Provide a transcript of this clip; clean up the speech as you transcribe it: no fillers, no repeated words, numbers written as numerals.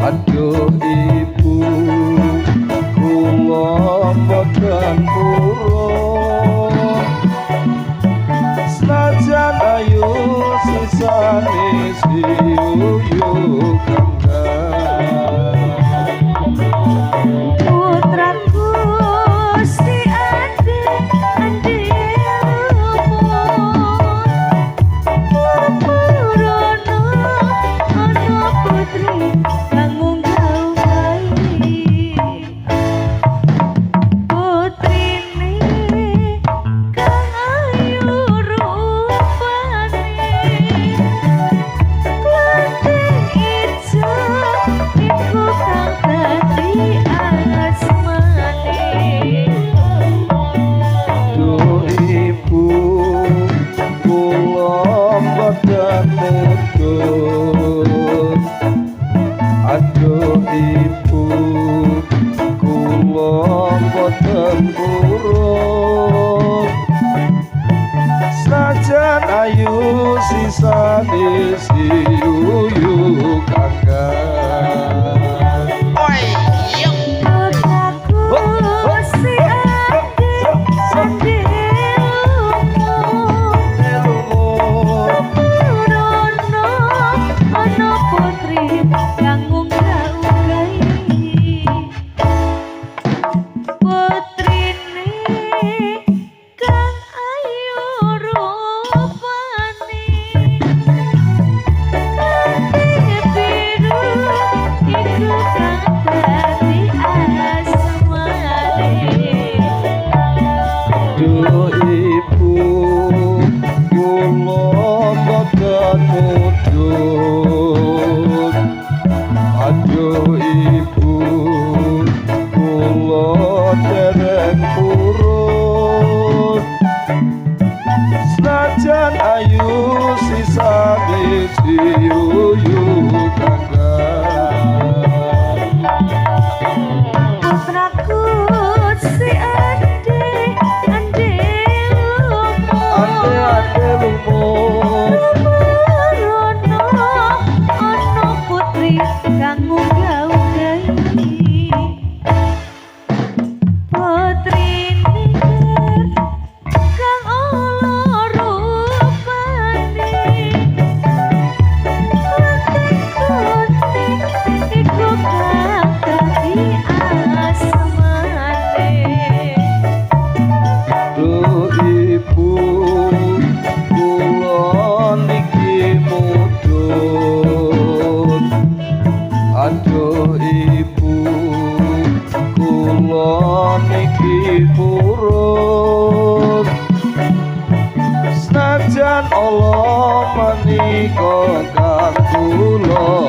Aduh ibu, kula mboten purun, senajan ayu sisane siuyu kangkang. Putraku si ade purono ana putri kang munggah bayi, putrine kang ayu rupane, klanting ijo iku kang dadi asmane. Duh ibu, kula mboten mudhun. Aduh ibu, kula mboten purun, senajan ayu sisane siuyu kangkang. Putraku si ade purono ana putri kang munggah-unggahi, putrine kang ayu rupane, klanting biru iku kang dadi asmane. Duh ibu, kula mboten mudhun. Aduh ibu, kula dereng purun, senajan ayu sisane siuyu kangkang. Putraku si ade lumut, purono ana putri kang munggah-unggahi, putrine kang ala rupane, klanting iku kang dadi asmane. duh ibu, kula niki mudhun. Aduh ibu, kula niki purun, senajan Allah menika kang kula